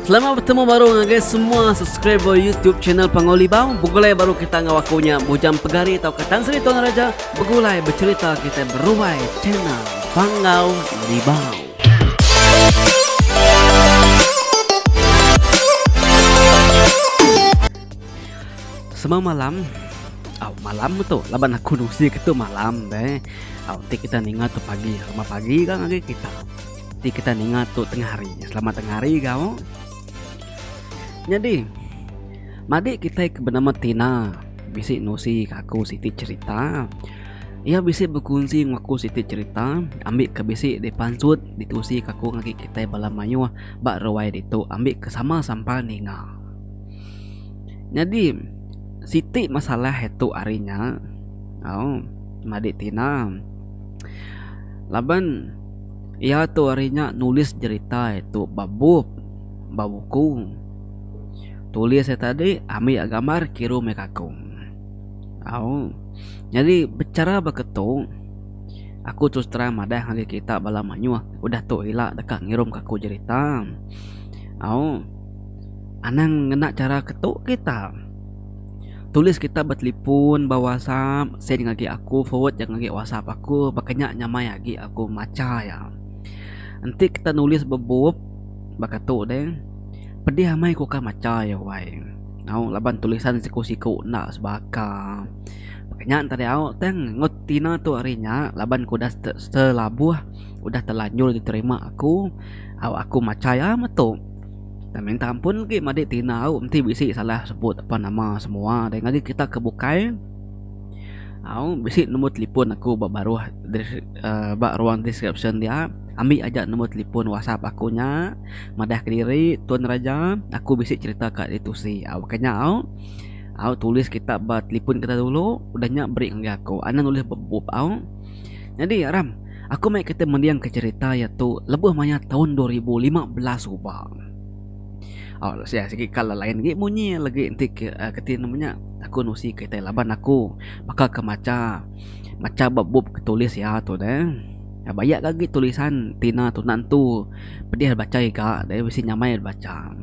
Selamat bertemu baru guys semua subscriber YouTube channel Pangolibau. Begulai baru kita ngawakunya bujang pegari atau ketang seri Tuan Raja. Begulai bercerita kita beruai channel Pangolibau. Semua malam malam tu laban aku nusi ke tu malam deh. Nanti kita ningat tu pagi. Lama pagi kan lagi kita. Nanti kita ningat tu tengah hari. Selamat tengah hari kau. Jadi madik kita bernama Tina bisik nusi kaku Siti cerita. Ia bisik berkunci ngaku Siti cerita. Ambil ke bisik di pansut ditusi kaku ngaki kita bala mayu bak rawai ditu ambil ke sama sampal ninga. Jadi Siti masalah itu harinya. Madik Tina laban ia tu harinya nulis cerita itu babuku. Tulis saya tadi ambil gambar kirim mekaku. Jadi bicara begitu aku terus terang madah hagi kita bala manyu udah tu hilak dekat ngirim kaku cerita. Anang ngena cara ketuk kita. Tulis kita bertelepon bawa WhatsApp, send ngagi aku forward yang ngagi WhatsApp aku, makanya nyamai lagi aku maca ya. Nanti kita nulis bebub bakatu deh. Pedih amai ku ka maca ya wai. Laban tulisan siku-siku nak sebaka. Makanya tadi teng ngotina tu harinya laban ku dah selabuh udah terlanjur diterima aku maca ya metu. Dan minta ampun lagi madik Tina nanti bisi salah sebut apa nama semua dan lagi kita kebukai. Bisi nombor telefon aku baru bak ruang description dia. Ambil aja nombor telefon WhatsApp akunya. Madah ke diri Tuan Raja. Aku bisik cerita kat itu si. Makanya tulis kita buat telefon kita dulu. Udahnya beri enggak aku. Ana nulis bebub Jadi Ram, aku mai kita mendiang ke cerita iaitu lebih banyak tahun 2015 ubah. Saya sikit kalau lain lagi bunyi lagi nanti ketin namanya aku nusi kita laban aku bakal ke maca bebub ketulis ya tu deh. Banyak lagi tulisan Tina tu nantu pedih baca ika dari besi nyamai baca.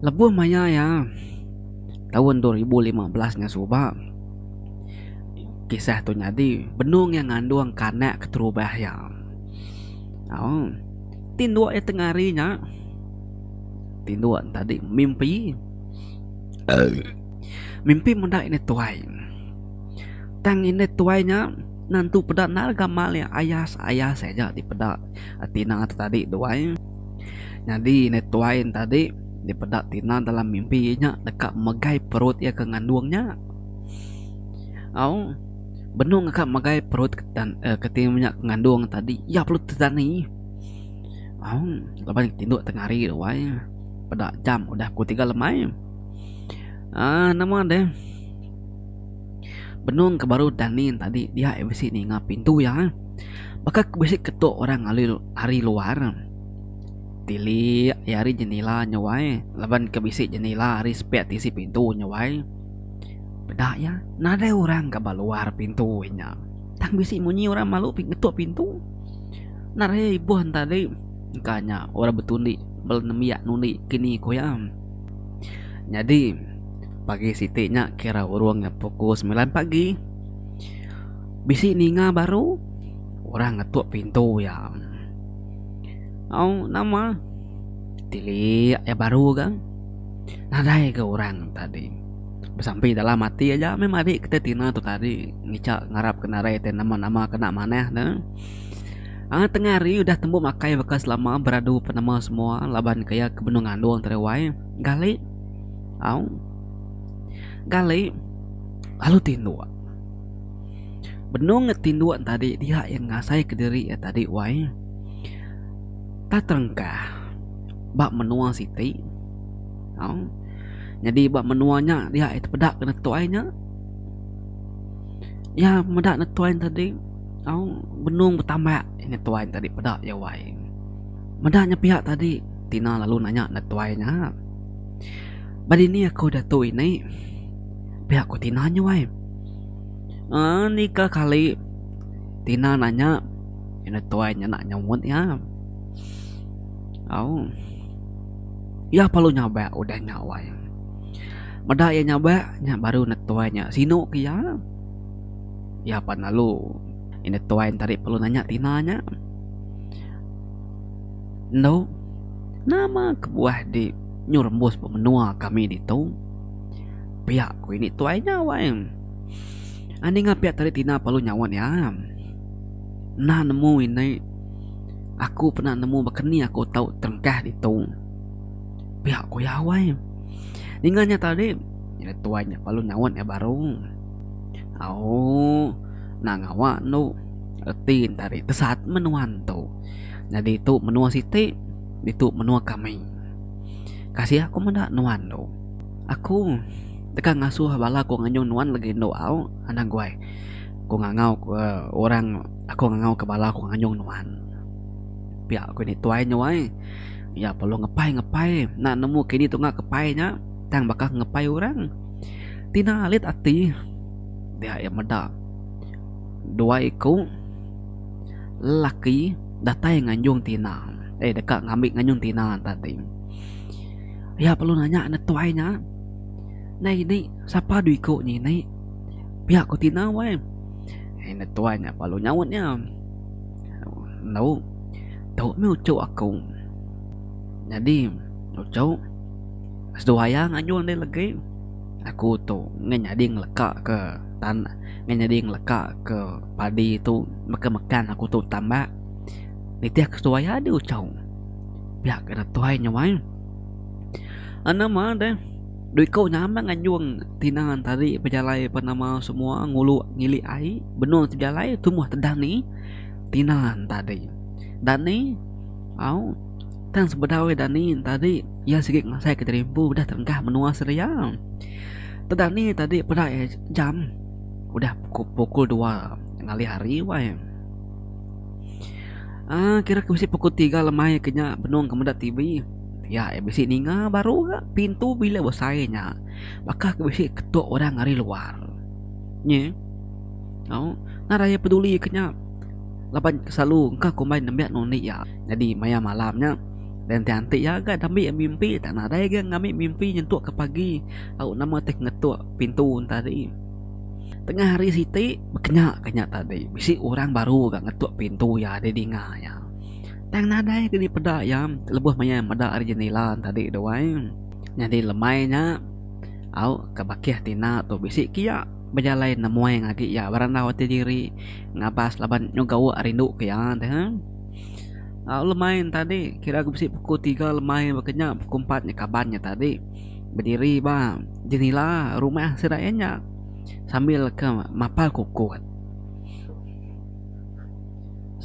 Lebuh maya ya tahun 2015 nya suba. Kisah tu jadi benung yang ngandung kanak keterubah ya. Tindua ya tengah harinya. Tindua tadi mimpi. Mimpi mendak ini tuai. Tang ini tuainya nantu pedak nar gamal yang ayah saja di pedak Tina tadi doain. Jadi netuain tadi di pedak Tina dalam mimpinya dekat megai perut ya ke ngandungnya. Benung dekat megai perut dan ketimnya ngandung tadi ya perlu tani. Lepas tinduk tengah hari doain pedak jam udah ku tinggal lemai. Nama deh benung ke baru Danin tadi dia besi ni ngap pintu ya. Maka besi ketuk orang hari luar. Tili ya hari jendela nyawai. Laban ke besi jendela hari spek isi pintu nyawai. Bedak ya. Nada orang ke luar pintunya. Tang besi munyi orang malu ketuk pintu. Nada ibuan tadi. Kanya orang betundi belnemiak nuni kini koyam. Jadi pagi sitinya kira uruangnya pukul 9 pagi. Bisi ninga baru orang ngetuk pintu ya. Nama Tili ya baru kan. Nadai ke orang tadi. Bersampai dalam mati aja memang adik kita Tina tu tadi ngicak ngarap kena rete nama-nama kena maneh dah. Tengah hari udah tembuk makai bekas lama beradu penama semua laban kaya ke benung ngandung terewai. Gali lalu tindua benung ngetindua tadi dia yang ngasai ke diri ya tadi wai tak terengkah bak menua Siti. Jadi bak menuanya dia itu pedak kena tuainya ya medak netuain tadi. Benung bertambah ini tuain tadi pedak ya wai medaknya pihak tadi Tina lalu nanya netuainya. Badi ni aku dah tu ini pihak ku Tina nya wai. Nikah kali Tina nanya ini tuainya nak nyamut ya. Ya perlu nyoba udah nyawa ya. Mada ya nyoba nya baru netuanya sino kia. Ya apa lalu ini tuain tadi perlu nanya tinanya. No, nama kebuah di nyurembus pemenua kami di tu. Pihak ku ini tuai nyawa yang. Ani ngapiat tadi tina perlu nyawan ya. Nah nemu ini. Aku pernah nemu bakeni aku tahu terengkah di tu. Pihak ku ya awai. Ningannya tadi. Ini tuanya perlu nyawan ya baru. Oh, nah ngawa no. Tin tadi tesat menuan tu. Jadi itu menua siti. Itu menua kami. Kasih aku mendak nuan tu. Aku tekan ngasuh bala aku nganyong nuan lagi doa anak gue. Aku ngangau ke orang, aku ngangau ke bala aku nganyong nuan. Pihak aku ni tuai nyawai. Ya perlu ngepai. Nak nemu kini tu ngak kepainya. Tang bakal ngepai orang. Tina alit ati. Dia yang meda. Dua iku laki datai nganyong tina. Dekat ngambil nganyong tina tadi. Ya perlu nanya anak tuainya. Nah ini siapa duiko ni ni? Pihak ku tina wai. Ini tuanya perlu nyawutnya. No, tahu mi ucau aku. Jadi ucau sedoaya nganyong dia lagi. Aku tu nganyading lekak ke tanah, nganyading lekak ke padi itu makan aku tu tambah. Nitiak sedoaya dia ucau. Pihak kena tuainya wai. Ana mah deh. Doi kau nyamang anjung tinangan tadi pejalai penama semua ngulu ngili ai benung pejalai tumuh tedani tinangan tadi. Dani au tang sebedawe dani tadi ya sikit ngasai ke terimpu udah terengkah menua seria. Tedani tadi pada jam udah pukul 2 ngali hari wae. Kira ke pukul 3 lemai kenya benung kemedat TV. Ya, besi ninga baru gak pintu bila bersainya. Maka besi ketuk orang dari luar. Nye. Oh, nah raya peduli kenya. Lapan selalu engkau kumbai nembiak noni ya. Jadi maya malamnya dan tiantik ya gak dambi mimpi tak ada ya ngambil mimpi nyentuk ke pagi. Aku nama tek ngetuk pintu tadi. Tengah hari siti kenyak tadi. Besi orang baru gak ngetuk pintu ya ada dinga ya. Tang nadai ke di pedak ya lebuh maya mada ari jendela tadi doai. Jadi lemainya au kebakiah tina tu bisi kia berjalan nemuai ngagi ya baranda wati diri ngabas laban nyogau arindu kia teh. Au lemai tadi kira aku bisi pukul 3 lemai bekenya pukul 4 kabarnya tadi. Berdiri ba jendela rumah serayanya sambil ke mapal kukut.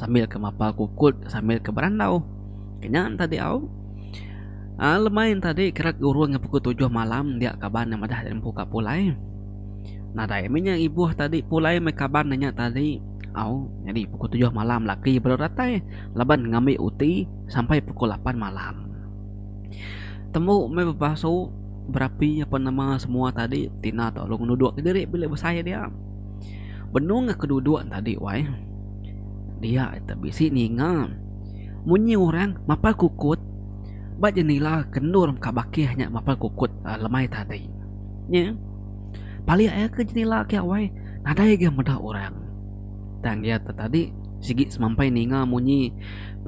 Sambil ke mapal kukut sambil ke berandau kenyan tadi au lemain tadi kira urung pukul 7 malam dia kabar nama dah dan buka pulai nah daiminya ibu tadi pulai me kabar nanya tadi au jadi pukul 7 malam laki berdatai laban ngambil uti sampai pukul 8 malam temu me bebasu berapi apa nama semua tadi tina tolong duduk diri bila bersaya dia benung keduduk tadi wai dia itu bisi ninga munyi orang mapal kukut ba jenila kendur kabakihnya mapal kukut lemai tadi nya pali aya ke jenila kia wai nadai ge meda orang tang dia tadi sigi semampai ninga munyi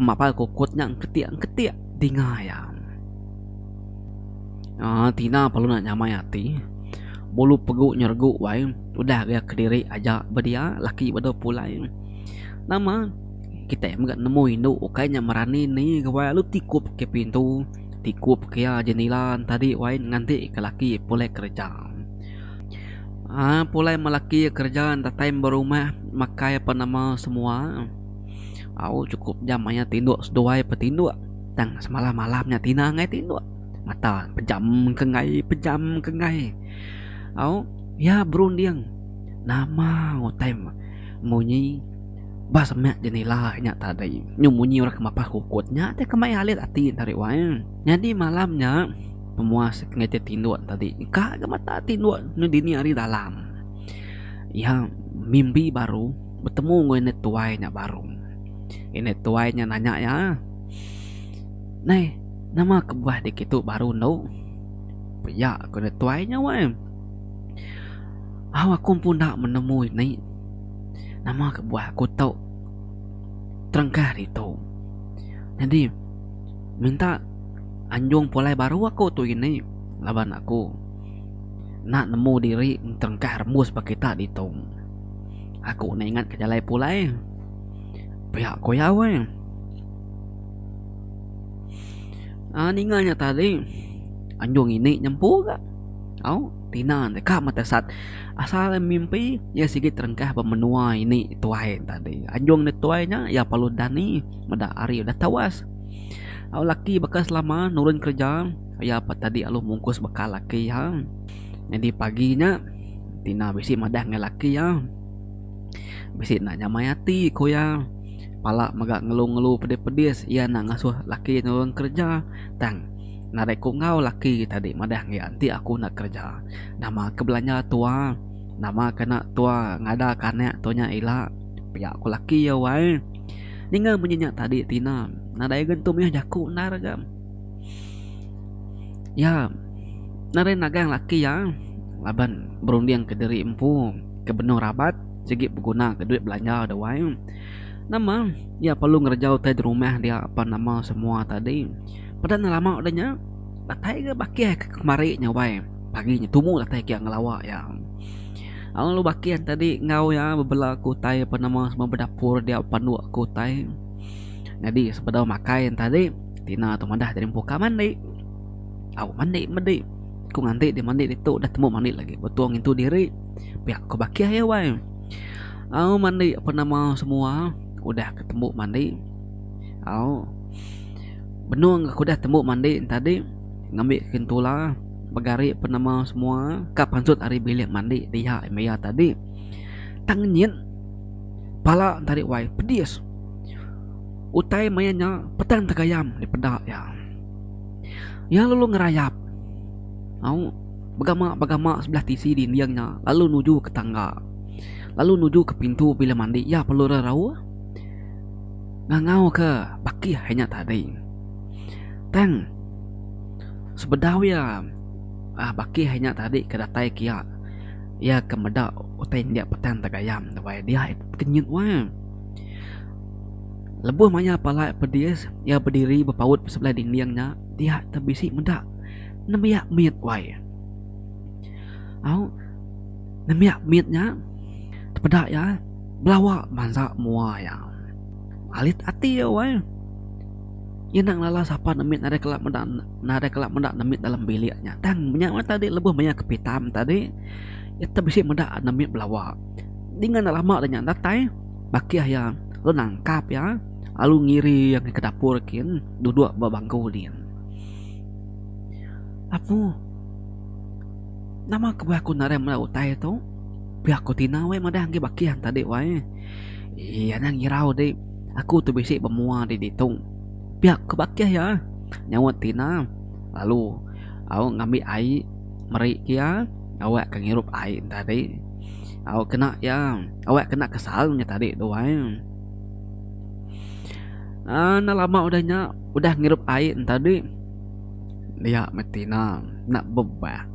mapal kukutnya ketiak dinga ya tina perlu nak nyamai hati bulu pegu nyergu wai udah dia kediri aja bedia laki bedo pulai nama kita enggak nemu Indo kayaknya merani nih gawai lu tikup ke pintu tikup ke jendela tadi wain nganti ke laki pulai kerja pulai melaki kerjaan tatai berumah makai apa nama semua au cukup jamanya tinduk sedoai petinduk tang semalam malamnya tina ngai tinduk mata pejam kengai au ya berunding nama ngotai munyi ba semak jendela nya tadi nyumunyi orang kemapah kukutnya teh kemai alit ati tarik wae jadi malamnya pemuas ngece tinduk tadi ka mata tinduk nu dini hari dalam ya mimpi baru bertemu ngene tuainya baru ini tuainya nanya ya nih Nama kebuah dik itu baru no. Ya aku dah tuainya weh. Aku pun nak menemui ni. Nama kebuah aku tahu terengkah itu. Jadi minta anjung pulai baru aku tu ini. Laban aku nak nemu diri terengkah remus pakai tak ditung. Aku nak ingat kejalai pulai. Pihak ko ya weh. Ningalnya tadi anjung ini nyempu gak? Tina dekat mata saat asal mimpi ya sikit terengkah pemenua ini tuai tadi. Anjung ni tuainya ya palu dani meda ari udah tawas. Laki bekas lama nurun kerja ya apa tadi alu mungkus bekal laki ya. Jadi paginya Tina bisi madah ngelaki ya. Bisi nak nyamayati ko ya. Pala magak ngeluh-ngeluh pedis-pedis ya nak ngasuh laki nurun kerja. Tang narek ngau laki tadi madah ngi anti aku nak kerja. Nama kebelanja tua. Nama kena tua ngada kanek tonya ila. Pihak aku laki ya wai. Ningal menyenyak tadi Tina. Nadai gentum ya jaku naragam. Ya nare nagang laki ya. Laban berunding ke diri empu. Ke benung rabat. Segi berguna ke duit belanja ada wai. Nama ya perlu ngerjau tadi di rumah dia apa nama semua tadi. Padahal lama udahnya latai ke bakia ke kemari nyawai paginya tumu latai kia ngelawak ya. Lu bakian tadi ngau ya bebelah kutai apa nama semua berdapur dia pandu kutai. Jadi sebedau makai tadi Tina tu madah dari muka mandi. Mandi. Ku nganti di mandi itu udah temu mandi lagi. Betuang itu diri. Pihak ku bakia ya wai. Mandi apa nama semua udah ketemu mandi. Benung aku dah temu mandi tadi ngambil kintula bagari penama semua kapan sud ari bilik mandi dia Maya tadi tangnyin pala tadi wai pedis utai mayanya petang tegayam di pedak ya lalu ngerayap bagama sebelah tisi dindingnya lalu nuju ke tangga lalu nuju ke pintu bilik mandi ya perlu rarau ngangau ke baki hanya tadi tang sebedau ya baki hanya tadi kedatai kia ya kemedak utai dia petang tegayam wai dia kenyut wah lebuh manya pala pedis ya berdiri berpaut sebelah dindingnya dia terbisi medak nemiak mit wai nemiak mitnya terpedak ya belawak bangsa mua ya alit hati ya wai ya nang lala sapa nemit nada kelak mendak nemit dalam biliknya tang menyak tadi lebuh banyak kepitam tadi ya terbisi mendak nemit belawak dengan lama dan datai bakiah ya lu nangkap ya lalu ngiri yang ke dapur kin duduk babangku din apa nama kebaku nare melau tai tu pihak ku Tina we madah ngi bakiah tadi wae iya nang ngirau deh aku tu bisi bemua di ditung pihak kebakia ya nyawat Tina lalu ngambil air meri kia awak ngirup air tadi kena ya awak kena kesalnya tadi doang nah lama udah ngirup air tadi dia Tina nak bebah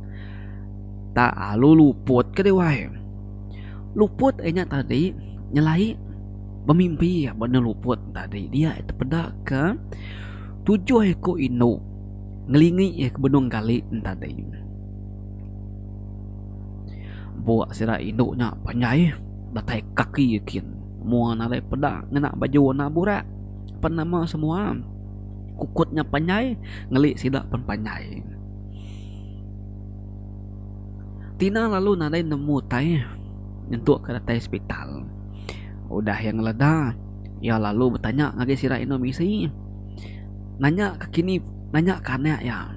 tak luput ke dewa luput tadi nyelai bermimpi ya benar luput tadi dia terpedak ke 7 ekor inu ngelingi ke benung kali tadi buat sira inu nya panjai datai kaki yakin mua nalai pedak ngena baju warna burak penama semua kukutnya panjai ngelik sidak pen panjai Tina lalu nalai nemu tai nyentuk ke datai hospital udah yang leda ya lalu bertanya ngage sira Indomisi nanya ke kini nanya kane ya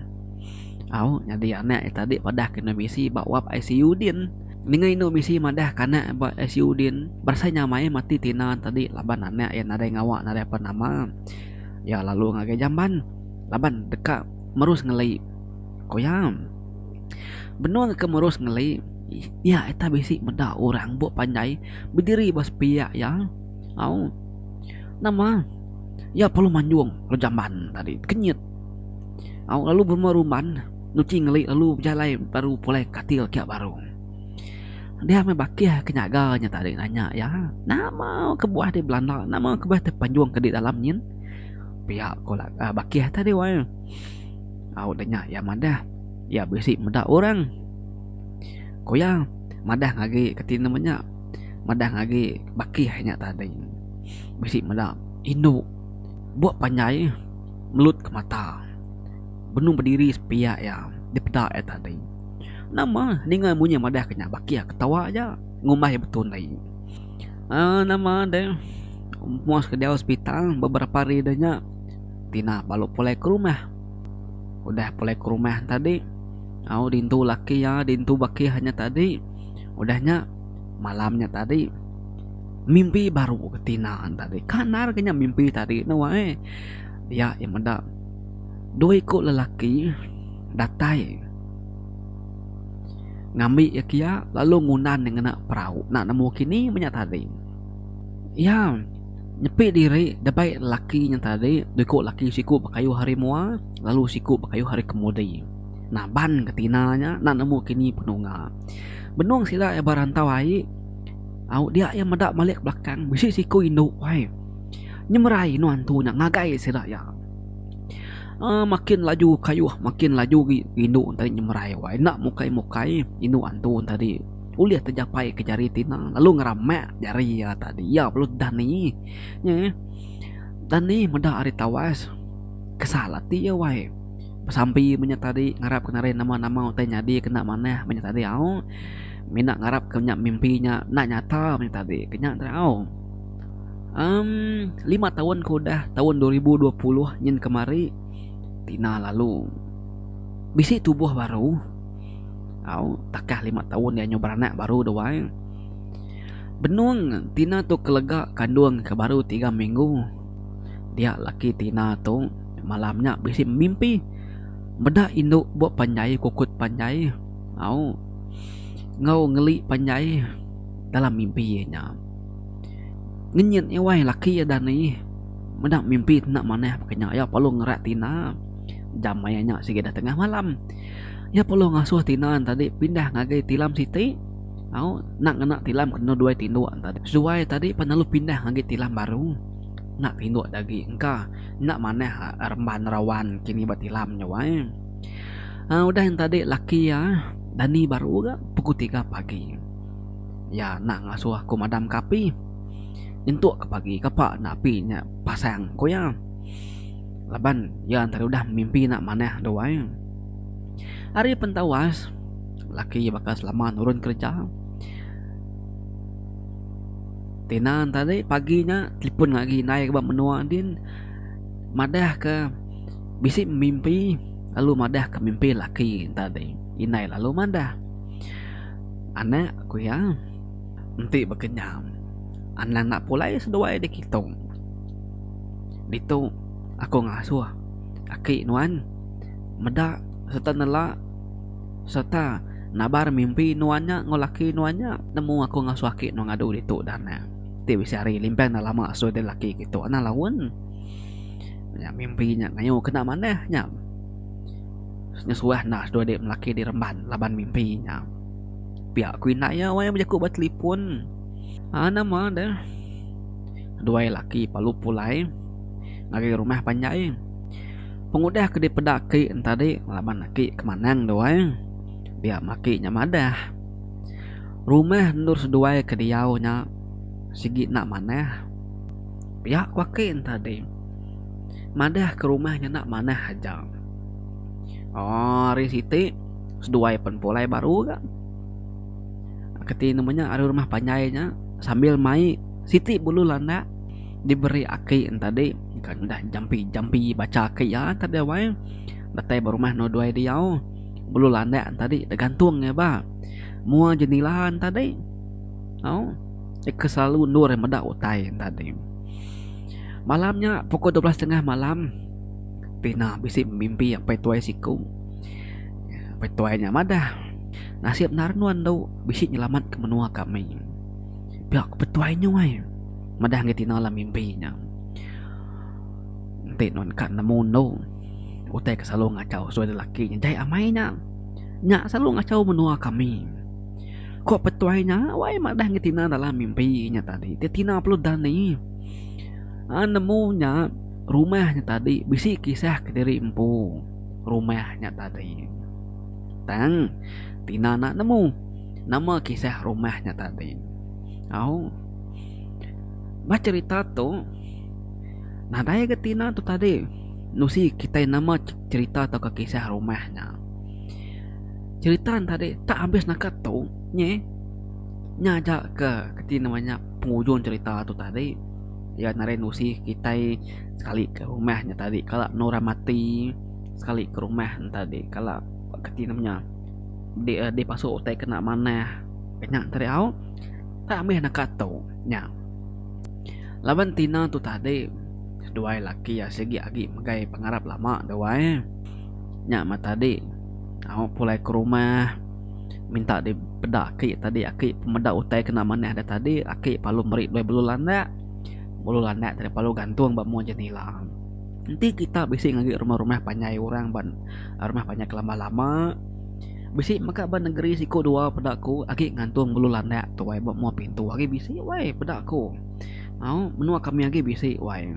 jadi anak tadi padah ke Indomisi bawa ICU din ningai Indomisi madah kana ba ICU din bersanya mai mati Tina tadi laban anak yang ada ngawak nada apa nama ya lalu ngage jamban laban dekat merus ngelai koyam benua ke merus ngelai ya eta bisi meda orang buat panjai berdiri bas piak ya nama ya perlu manjung lo jamban tadi kenyit Lalu bermaruman nuci ngelik lalu berjalan baru pulai katil kia baru. Dia membakih kenyaganya tadi nanya ya. Nama kebuah di Belanda, nama kebuah terpanjung ke di dalam nyin. Pihak kolak bakih tadi wai. Danya ya madah. Ya besi medak orang. Koya madah ngagi ketin namanya. Madah ngagi bakih hanya tadi. Besi medak induk. Buat panjai melut ke mata. Benung berdiri sepiak ya. Di pedak ya tadi. Nama dengan bunyi madah kena bakia ketawa aja ngumah betul lagi. Nama dia muas ke dia hospital beberapa hari danya. Tina balik pulai ke rumah. Udah pulai ke rumah tadi. Dintu laki ya, dintu baki hanya tadi. Udahnya malamnya tadi mimpi baru ke Tina tadi. Kanar kenya mimpi tadi. Nawae dia yang ada dua ikut lelaki datai ngambil ya kia lalu ngunan dengan nak perahu nak nemu kini banyak tadi ya nyepi diri dapat laki yang tadi dekuk laki siku bakayu hari mua lalu siku bakayu hari kemudi nah ban ketinanya nak nemu kini penunga benung sila ya barantau ai dia yang medak malik belakang bisi siku induk wai nyemerai nuan tu nak ngagai sila ya makin laju kayu makin laju induk tadi nyemerai wai nak mukai induk antu tadi uliah tercapai ke jari Tina lalu ngeramek jari ya tadi ya perlu Dani ya Dani medah hari tawas kesalati ya wai sampai banyak tadi ngarap kenarin nama-nama tanya dia kena mana banyak tadi minak ngarap kenyak mimpinya nak nyata banyak tadi kenyak tadi 5 tahun kudah tahun 2020 nyin kemari Tina lalu bisi tubuh baru takah 5 tahun dia nyoba anak baru doang benung Tina tu kelega kandung ke baru 3 minggu dia laki Tina tu malamnya bisi mimpi beda induk buat panjai kukut panjai ngau ngeli panjai dalam mimpinya ngenyit wai laki ya Dani medak mimpi nak mana pakainya ya perlu ngerak Tina jam mayanya sige dah tengah malam ya perlu ngasuh Tina tadi pindah ngagai tilam siti nak ngena tilam kena 2 tinduk tadi sesuai tadi penalu pindah ngagai tilam baru nak tinduk lagi engka nak mana remban rawan kini batilamnya wae udah yang tadi laki ya Dani baru ga pukul 3 pagi ya nak ngasuh aku madam kapi untuk ke pagi kapak nak pinya pasang koya laban ya antara udah mimpi nak mana doang hari pentawas laki bakal selama turun kerja Tina tadi paginya telepon lagi naik ke menua din madah ke bisi mimpi lalu madah ke mimpi laki tadi inai lalu madah anak aku ya nanti berkenyam anak nak pulai sedua di kitong ditu aku ngasuh kaki nuan meda serta nela serta nabar mimpi nuannya ngolaki nuannya nemu aku ngasuh kaki nu ngadu ditu dana ti bisa hari limpen lama asuh de laki gitu ana lawan ya mimpinya ngayo kena mana nya nyesuah nah dua dek laki di remban laban mimpinya pihak kuina ya wae menjaku bat telepon nama dah dua laki palu pulai ngagi rumah panjai pengudah ke di pedaki tadi laban laki kemanang doang dia maki nyamadah rumah nur sedua ke diaunya sigi nak mana pihak waki tadi madah ke rumahnya nak mana aja hari siti sedua penpulai baru kan keti namanya ada rumah panjainya sambil mai Siti bulu landa diberi aki tadi kan udah jampi baca aki ya tadi wae datai berumah no dua dia bulu landa tadi gantung ya ba mua jenilahan tadi kesalalu nur yang medak utai tadi malamnya pukul 12:30 malam Tina bisi mimpi yang petuai siku petuainya madah nasib narnuan dau bisi nyelamat ke menua kami pihak petuainya wae madah ngetina lah mimpinya nanti non kan nemu no Utai ke selalu ngacau suai lelaki jai amainya. Nya selalu ngacau menua kami. Kok petuainya wai mak dah ngetina dalam mimpinya tadi. Tina perlu dani. Nemunya rumahnya tadi bisi kisah ke diri empu. Rumahnya tadi. Tang Tina nak nemu nama kisah rumahnya tadi. Baca cerita tu nadai ke Tina tu tadi. Nusi kita nama cerita atau ke kisah rumahnya. Cerita tadi tak habis nak tahu nyajak ke namanya penghujung cerita tu tadi. Ya nare nusi kita sekali ke rumahnya tadi. Kalau Nora mati sekali ke rumah tadi. Kalau ke namanya dia pasuk utai kena mana kenyak tadi tak habis nak tahu nya. Laban Tina tu tadi dua laki ya segi agi magai pengarap lama dua nya mata tadi pulai ke rumah minta di bedak aki tadi aki pemedak utai kena mana ada tadi aki palu merik dua bulu landak tadi palu gantung bak mau jenila. Nanti kita bisik ngagi rumah-rumah panjai orang ban rumah panjai lama-lama bisik maka ban negeri siku dua pedakku aki ngantung bulu landak tu wai bak mau pintu aki bisik wai pedakku menua kami lagi bisik wai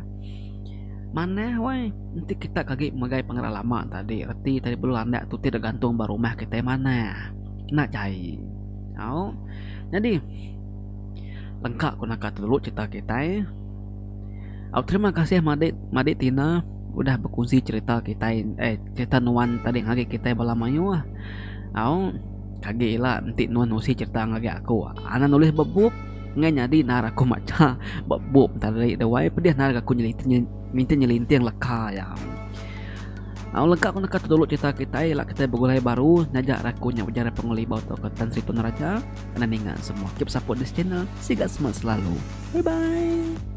mana wai nanti kita kaki magai pengarah lama tadi reti tadi bulu landak tu tidak gantung bar rumah kita mana nak cai jadi lengkap aku nak dulu cerita kita terima kasih Madik Tina udah berkongsi cerita kita cerita nuan tadi ngagi kita balamayu kagi lah nanti nuan nusi cerita ngagi aku anak nulis bebuk ngai nyadi nar aku maca bebuk tadi dewai pedih nar aku minta nyelintir leka ya. Lengkap aku nak dulu cerita kita lah kita bergulai baru ngajak rakunya ujar penguli bauto ke Tan Sri Tunaraja. Penaningan semua keep support this channel. Siga semangat selalu. Bye bye.